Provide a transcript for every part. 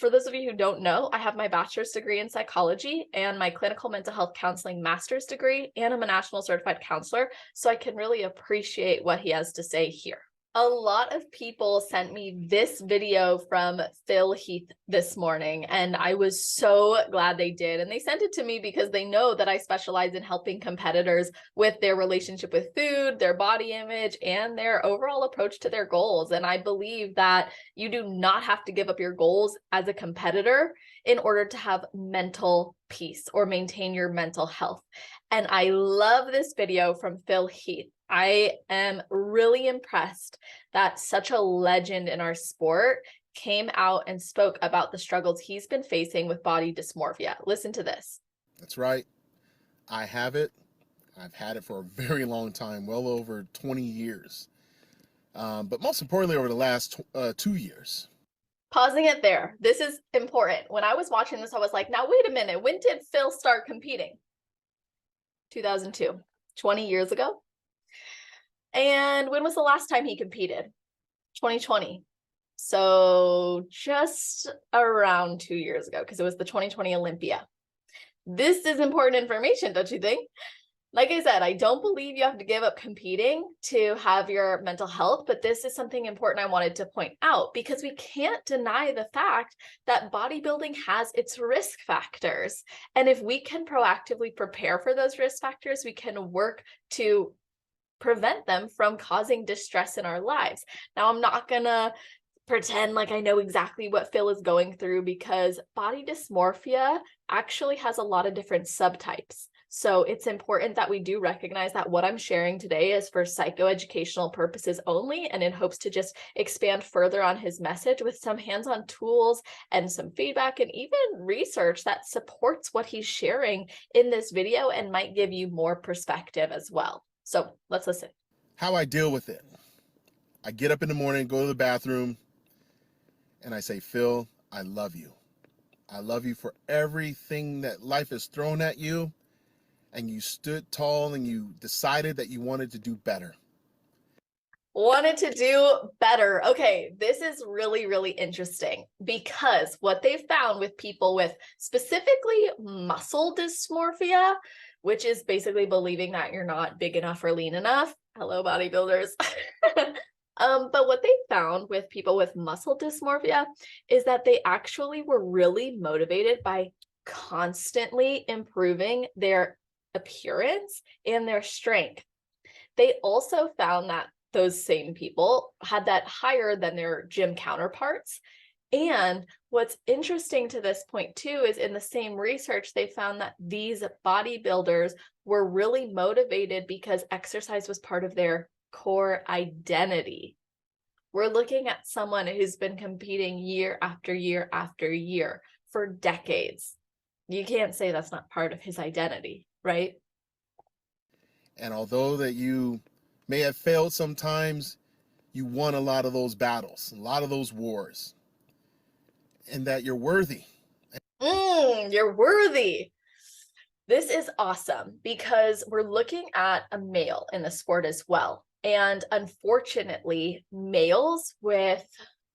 For those of you who don't know, I have my bachelor's degree in psychology and my clinical mental health counseling master's degree, and I'm a national certified counselor, so I can really appreciate what he has to say here. A lot of people sent me this video from Phil Heath this morning, and I was so glad they did. And they sent it to me because they know that I specialize in helping competitors with their relationship with food, their body image, and their overall approach to their goals. And I believe that you do not have to give up your goals as a competitor in order to have mental peace or maintain your mental health. And I love this video from Phil Heath. I am really impressed that such a legend in our sport came out and spoke about the struggles he's been facing with body dysmorphia. Listen to this. That's right. I have it. I've had it for a very long time, well over 20 years. But most importantly, over the last 2 years. Pausing it there. This is important. When I was watching this, I was like, now wait a minute. When did Phil start competing? 2002, 20 years ago. And when was the last time he competed? 2020. So just around 2 years ago, because it was the 2020 Olympia. This is important information, don't you think? Like I said, I don't believe you have to give up competing to have your mental health, but this is something important I wanted to point out because we can't deny the fact that bodybuilding has its risk factors. And if we can proactively prepare for those risk factors, we can work to prevent them from causing distress in our lives. Now, I'm not gonna pretend like I know exactly what Phil is going through because body dysmorphia actually has a lot of different subtypes. So it's important that we do recognize that what I'm sharing today is for psychoeducational purposes only and in hopes to just expand further on his message with some hands-on tools and some feedback and even research that supports what he's sharing in this video and might give you more perspective as well. So let's listen. How I deal with it. I get up in the morning, go to the bathroom, and I say, Phil, I love you. I love you for everything that life has thrown at you, and you stood tall and you decided that you wanted to do better. Wanted to do better. Okay, this is really, really interesting because what they found with people with specifically muscle dysmorphia, which is basically believing that you're not big enough or lean enough. Hello, bodybuilders. But what they found with people with muscle dysmorphia is that they actually were really motivated by constantly improving their appearance and their strength. They also found that those same people had that higher than their gym counterparts. And what's interesting to this point too is in the same research, they found that these bodybuilders were really motivated because exercise was part of their core identity. We're looking at someone who's been competing year after year after year for decades. You can't say that's not part of his identity, right? And although that you may have failed sometimes, you won a lot of those battles, a lot of those wars, and that you're worthy. You're worthy. This is awesome because we're looking at a male in the sport as well. And unfortunately, males with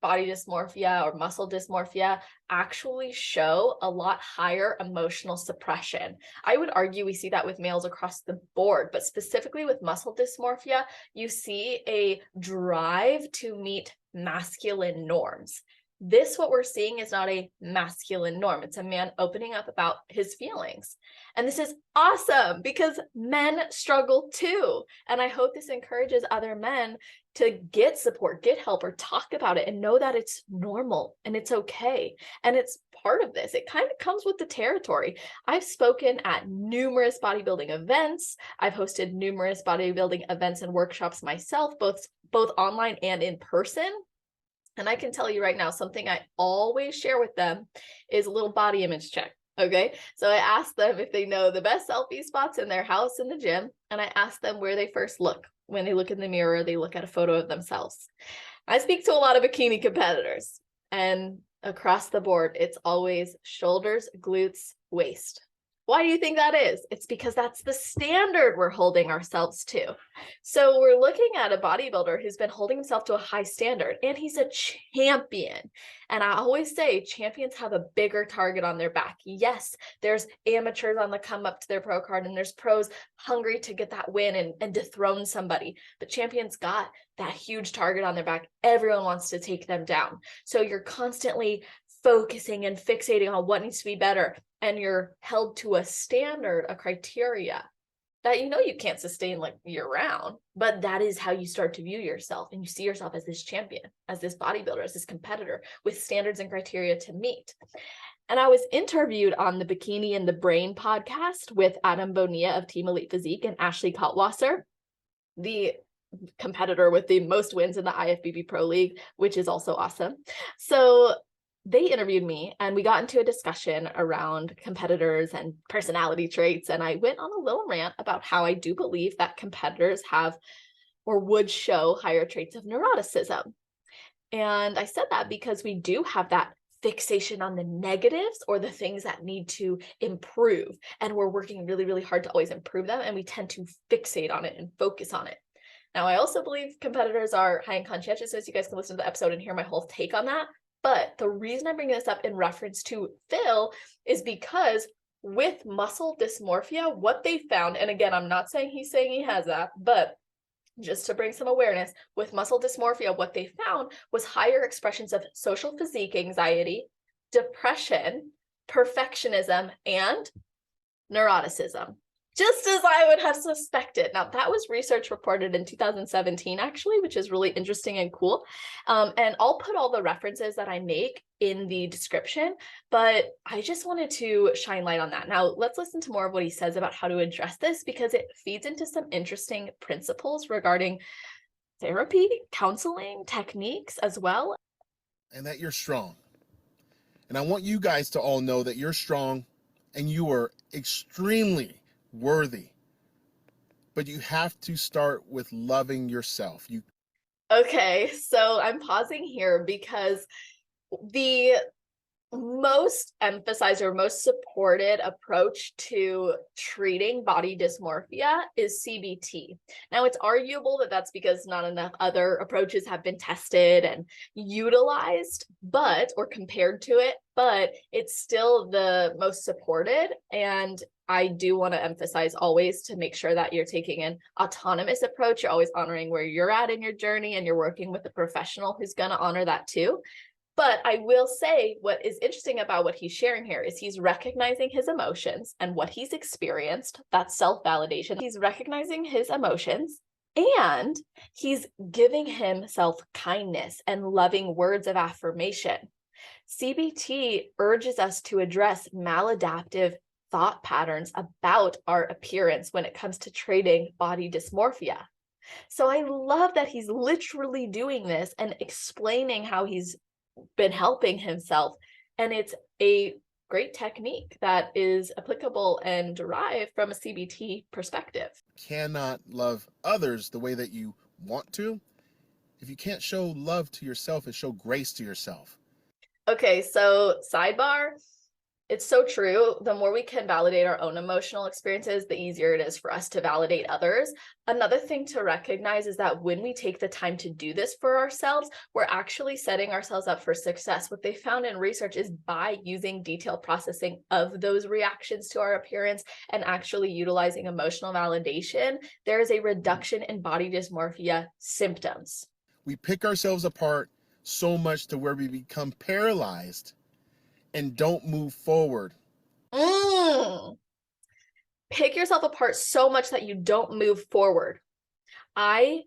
body dysmorphia or muscle dysmorphia actually show a lot higher emotional suppression. I would argue we see that with males across the board, but specifically with muscle dysmorphia, you see a drive to meet masculine norms. This, what we're seeing, is not a masculine norm. It's a man opening up about his feelings. And this is awesome because men struggle too. And I hope this encourages other men to get support, get help, or talk about it and know that it's normal and it's okay. And it's part of this. It kind of comes with the territory. I've spoken at numerous bodybuilding events. I've hosted numerous bodybuilding events and workshops myself, both online and in person. And I can tell you right now, something I always share with them is a little body image check. Okay. So I ask them if they know the best selfie spots in their house in the gym. And I ask them where they first look. When they look in the mirror, they look at a photo of themselves. I speak to a lot of bikini competitors, and across the board, it's always shoulders, glutes, waist. Why do you think that is? It's because that's the standard we're holding ourselves to. So we're looking at a bodybuilder who's been holding himself to a high standard, and he's a champion. And I always say champions have a bigger target on their back. Yes, there's amateurs on the come up to their pro card, and there's pros hungry to get that win and dethrone somebody. But champions got that huge target on their back. Everyone wants to take them down. So you're constantly focusing and fixating on what needs to be better, and you're held to a standard, a criteria that you can't sustain like year round, but that is how you start to view yourself, and you see yourself as this champion, as this bodybuilder, as this competitor with standards and criteria to meet. And I was interviewed on the Bikini and the Brain podcast with Adam Bonilla of Team Elite Physique and Ashley Kaltwasser, the competitor with the most wins in the IFBB Pro League, which is also awesome. So they interviewed me, and we got into a discussion around competitors and personality traits. And I went on a little rant about how I do believe that competitors have or would show higher traits of neuroticism. And I said that because we do have that fixation on the negatives or the things that need to improve. And we're working really, really hard to always improve them. And we tend to fixate on it and focus on it. Now, I also believe competitors are high and conscientious, as you guys can listen to the episode and hear my whole take on that. But the reason I'm bringing this up in reference to Phil is because with muscle dysmorphia, what they found, and again, I'm not saying he's saying he has that, but just to bring some awareness, with muscle dysmorphia, what they found was higher expressions of social physique anxiety, depression, perfectionism, and neuroticism. Just as I would have suspected. Now, that was research reported in 2017, actually, which is really interesting and cool. And I'll put all the references that I make in the description, but I just wanted to shine light on that. Now, let's listen to more of what he says about how to address this, because it feeds into some interesting principles regarding therapy, counseling, techniques as well. And that you're strong. And I want you guys to all know that you're strong and you are extremely worthy, but you have to start with loving yourself. Okay, so I'm pausing here because the most emphasized or most supported approach to treating body dysmorphia is CBT. Now, it's arguable that that's because not enough other approaches have been tested and utilized, or compared to it, but it's still the most supported. And I do want to emphasize always to make sure that you're taking an autonomous approach. You're always honoring where you're at in your journey, and you're working with a professional who's going to honor that too. But I will say what is interesting about what he's sharing here is he's recognizing his emotions and what he's experienced. That's self-validation. He's recognizing his emotions, and he's giving himself kindness and loving words of affirmation. CBT urges us to address maladaptive thought patterns about our appearance when it comes to treating body dysmorphia. So I love that he's literally doing this and explaining how he's been helping himself, and it's a great technique that is applicable and derived from a CBT perspective. Cannot love others the way that you want to if you can't show love to yourself and show grace to yourself. Okay, so sidebar, it's so true. The more we can validate our own emotional experiences, the easier it is for us to validate others. Another thing to recognize is that when we take the time to do this for ourselves, we're actually setting ourselves up for success. What they found in research is by using detailed processing of those reactions to our appearance and actually utilizing emotional validation, there is a reduction in body dysmorphia symptoms. We pick ourselves apart so much to where we become paralyzed and don't move forward. Pick yourself apart so much that you don't move forward. I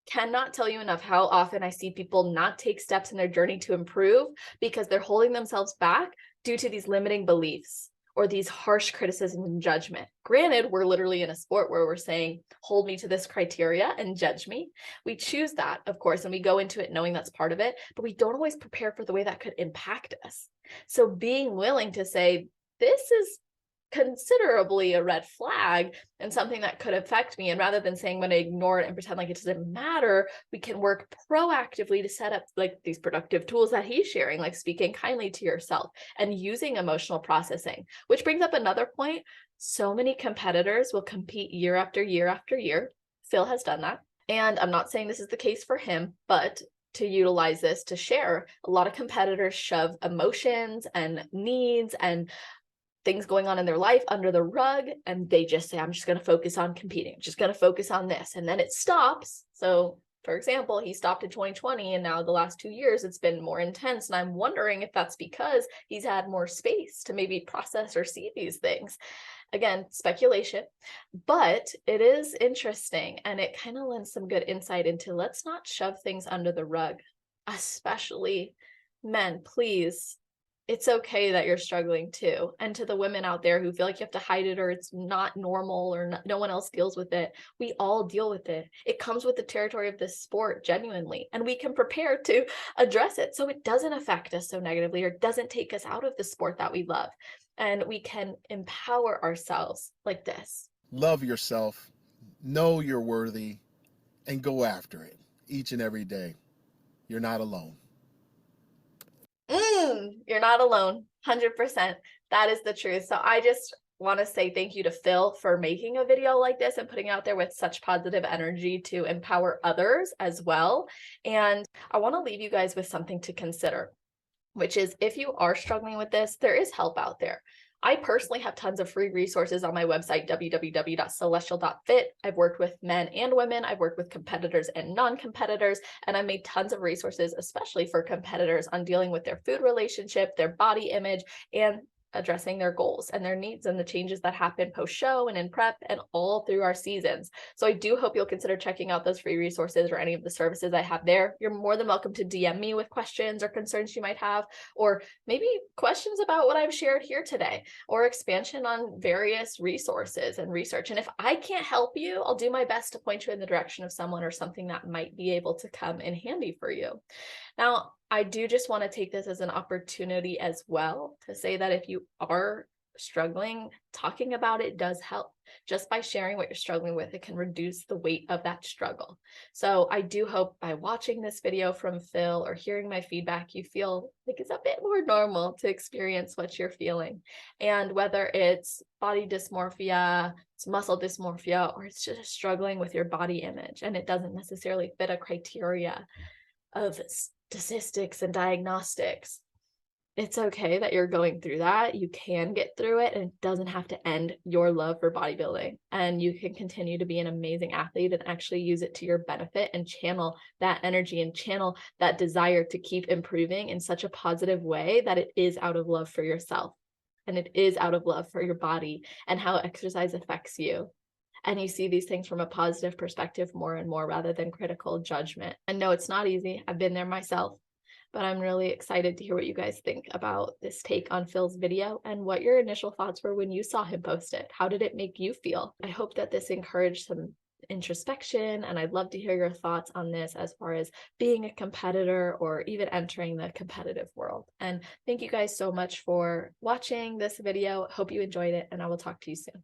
cannot tell you enough how often I see people not take steps in their journey to improve because they're holding themselves back due to these limiting beliefs or these harsh criticism and judgment. Granted, we're literally in a sport where we're saying, hold me to this criteria and judge me. We choose that, of course, and we go into it knowing that's part of it, but we don't always prepare for the way that could impact us. So being willing to say, this is considerably a red flag and something that could affect me. And rather than saying I'm going to ignore it and pretend like it doesn't matter, we can work proactively to set up like these productive tools that he's sharing, like speaking kindly to yourself and using emotional processing, which brings up another point. So many competitors will compete year after year after year. Phil has done that. And I'm not saying this is the case for him, but to utilize this to share, a lot of competitors shove emotions and needs and things going on in their life under the rug, and they just say, I'm just going to focus on competing, I'm just going to focus on this, and then it stops. So for example, he stopped in 2020, and now the last 2 years it's been more intense, and I'm wondering if that's because he's had more space to maybe process or see these things. Again, speculation, but it is interesting, and it kind of lends some good insight into let's not shove things under the rug, especially men. Please, it's okay that you're struggling too. And to the women out there who feel like you have to hide it or it's not normal or no one else deals with it, we all deal with it. It comes with the territory of this sport, genuinely, and we can prepare to address it so it doesn't affect us so negatively or doesn't take us out of the sport that we love. And we can empower ourselves like this. Love yourself, know you're worthy, and go after it each and every day. You're not alone. You're not alone. 100%. That is the truth. So I just want to say thank you to Phil for making a video like this and putting it out there with such positive energy to empower others as well. And I want to leave you guys with something to consider, which is if you are struggling with this, there is help out there. I personally have tons of free resources on my website, www.celestial.fit. I've worked with men and women. I've worked with competitors and non-competitors, and I've made tons of resources, especially for competitors, on dealing with their food relationship, their body image, and addressing their goals and their needs and the changes that happen post-show and in prep and all through our seasons. So I do hope you'll consider checking out those free resources or any of the services I have there. You're more than welcome to DM me with questions or concerns you might have, or maybe questions about what I've shared here today, or expansion on various resources and research. And if I can't help you, I'll do my best to point you in the direction of someone or something that might be able to come in handy for you. Now, I do just want to take this as an opportunity as well to say that if you are struggling, talking about it does help. Just by sharing what you're struggling with, it can reduce the weight of that struggle. So I do hope by watching this video from Phil or hearing my feedback, you feel like it's a bit more normal to experience what you're feeling. And whether it's body dysmorphia, it's muscle dysmorphia, or it's just struggling with your body image and it doesn't necessarily fit a criteria of statistics and diagnostics, it's okay that you're going through that. You can get through it, and it doesn't have to end your love for bodybuilding. And you can continue to be an amazing athlete and actually use it to your benefit and channel that energy and channel that desire to keep improving in such a positive way that it is out of love for yourself and it is out of love for your body and how exercise affects you. And you see these things from a positive perspective more and more rather than critical judgment. And no, it's not easy. I've been there myself, but I'm really excited to hear what you guys think about this take on Phil's video and what your initial thoughts were when you saw him post it. How did it make you feel? I hope that this encouraged some introspection, and I'd love to hear your thoughts on this as far as being a competitor or even entering the competitive world. And thank you guys so much for watching this video. Hope you enjoyed it, and I will talk to you soon.